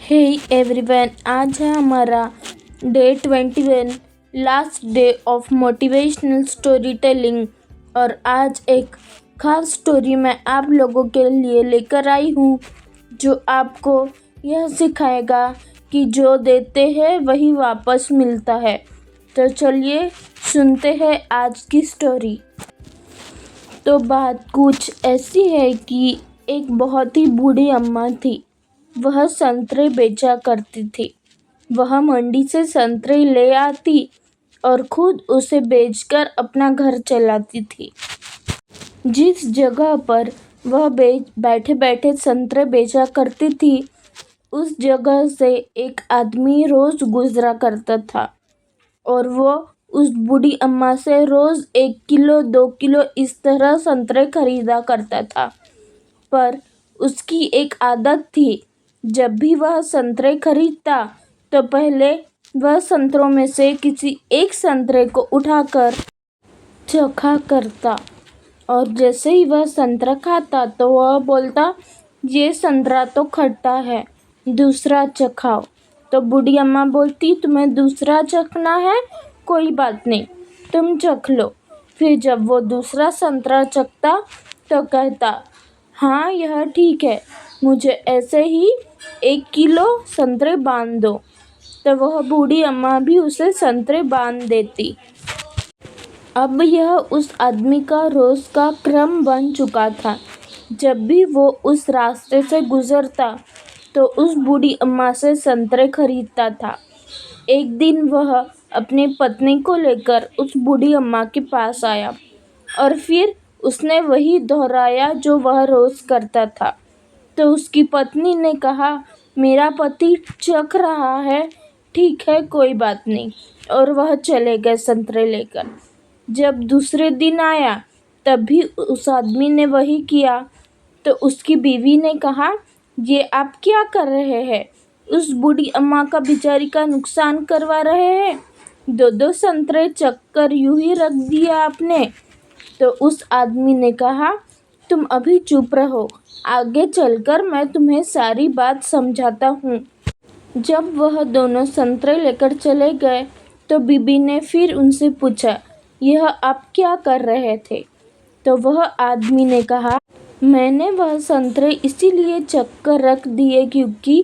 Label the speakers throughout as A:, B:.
A: Hey everyone, आज है हमारा day 21, last day of motivational story telling. और आज एक खास स्टोरी मैं आप लोगों के लिए लेकर आई हूँ जो आपको यह सिखाएगा कि जो देते हैं वही वापस मिलता है। तो चलिए सुनते हैं आज की स्टोरी। तो बात कुछ ऐसी है कि एक बहुत ही बूढ़ी अम्मा थी। वह संतरे बेचा करती थी। वह मंडी से संतरे ले आती और खुद उसे बेचकर अपना घर चलाती थी। जिस जगह पर वह बैठे बैठे संतरे बेचा करती थी, उस जगह से एक आदमी रोज गुजरा करता था और वो उस बूढ़ी अम्मा से रोज 1 किलो 2 किलो इस तरह संतरे खरीदा करता था। पर उसकी एक आदत थी, जब भी वह संतरे खरीदता तो पहले वह संतरों में से किसी एक संतरे को उठाकर चखा करता और जैसे ही वह संतरा खाता तो वह बोलता, ये संतरा तो खट्टा है, दूसरा चखाओ। तो बूढ़ी अम्मा बोलती, तुम्हें दूसरा चखना है, कोई बात नहीं, तुम चख लो। फिर जब वो दूसरा संतरा चखता तो कहता, हाँ यह ठीक है, मुझे ऐसे ही 1 किलो संतरे बांध दो। तो वह बूढ़ी अम्मा भी उसे संतरे बांध देती। अब यह उस आदमी का रोज का क्रम बन चुका था। जब भी वो उस रास्ते से गुजरता तो उस बूढ़ी अम्मा से संतरे खरीदता था। एक दिन वह अपनी पत्नी को लेकर उस बूढ़ी अम्मा के पास आया और फिर उसने वही दोहराया जो वह रोज करता था। तो उसकी पत्नी ने कहा, मेरा पति चख रहा है, ठीक है कोई बात नहीं, और वह चले गए संतरे लेकर। जब दूसरे दिन आया तब भी उस आदमी ने वही किया। तो उसकी बीवी ने कहा, ये आप क्या कर रहे हैं, उस बूढ़ी अम्मा का बेचारी का नुकसान करवा रहे हैं, 2-2 संतरे चख कर यूं ही रख दिया आपने। तो उस आदमी ने कहा, तुम अभी चुप रहो, आगे चलकर मैं तुम्हें सारी बात समझाता हूँ। जब वह दोनों संतरे लेकर चले गए तो बीबी ने फिर उनसे पूछा, यह आप क्या कर रहे थे? तो वह आदमी ने कहा, मैंने वह संतरे इसीलिए चख कर रख दिए क्योंकि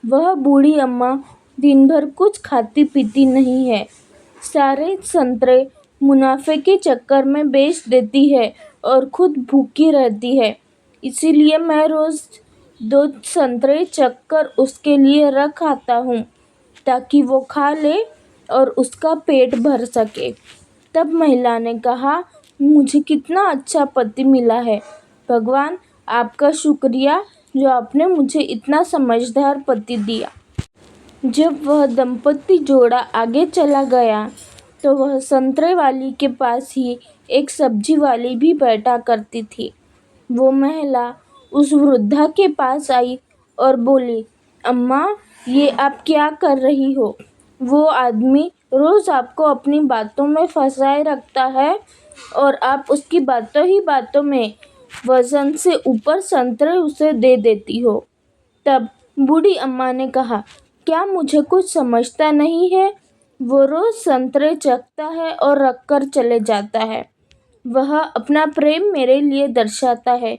A: वह बूढ़ी अम्मा दिन भर कुछ खाती पीती नहीं है, सारे संतरे मुनाफे के चक्कर में बेच देती है और खुद भूखी रहती है। इसीलिए मैं रोज 2 संतरे चख कर उसके लिए रख आता हूँ ताकि वो खा ले और उसका पेट भर सके। तब महिला ने कहा, मुझे कितना अच्छा पति मिला है, भगवान आपका शुक्रिया जो आपने मुझे इतना समझदार पति दिया। जब वह दंपति जोड़ा आगे चला गया तो वह संतरे वाली के पास ही एक सब्जी वाली भी बैठा करती थी। वो महिला उस वृद्धा के पास आई और बोली, अम्मा ये आप क्या कर रही हो? वो आदमी रोज आपको अपनी बातों में फंसाए रखता है और आप उसकी बातों ही बातों में वजन से ऊपर संतरे उसे दे देती हो। तब बूढ़ी अम्मा ने कहा, क्या मुझे कुछ समझता नहीं है? वो रोज संतरे चखता है और रख कर चले जाता है। वह अपना प्रेम मेरे लिए दर्शाता है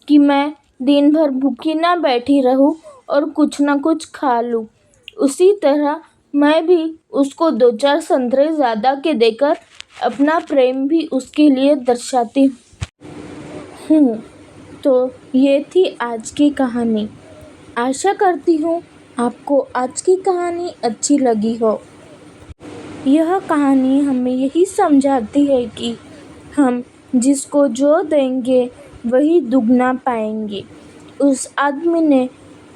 A: कि मैं दिन भर भूखी ना बैठी रहूं और कुछ ना कुछ खा लूं। उसी तरह मैं भी उसको 2-4 संतरे ज़्यादा के देकर अपना प्रेम भी उसके लिए दर्शाती हूँ। तो ये थी आज की कहानी। आशा करती हूँ आपको आज की कहानी अच्छी लगी हो। यह कहानी हमें यही समझाती है कि हम जिसको जो देंगे वही दुगना पाएंगे। उस आदमी ने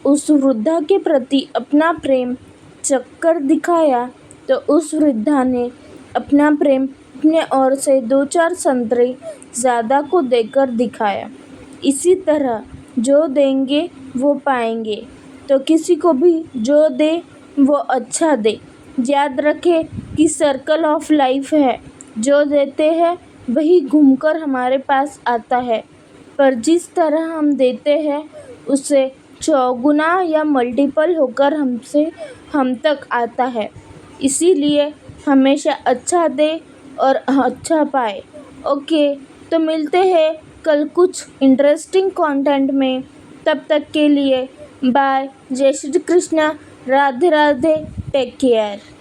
A: उस वृद्धा के प्रति अपना प्रेम चखकर दिखाया तो उस वृद्धा ने अपना प्रेम अपने ओर से 2-4 संतरे ज़्यादा को देकर दिखाया। इसी तरह जो देंगे वो पाएंगे। तो किसी को भी जो दे वो अच्छा दे। याद रखें कि सर्कल ऑफ लाइफ है, जो देते हैं वही घूमकर हमारे पास आता है, पर जिस तरह हम देते हैं उससे चौगुना या मल्टीपल होकर हम तक आता है। इसीलिए हमेशा अच्छा दे और अच्छा पाए। ओके, तो मिलते हैं कल कुछ इंटरेस्टिंग कंटेंट में। तब तक के लिए बाय। जय श्री कृष्णा। राधे राधे। Take care.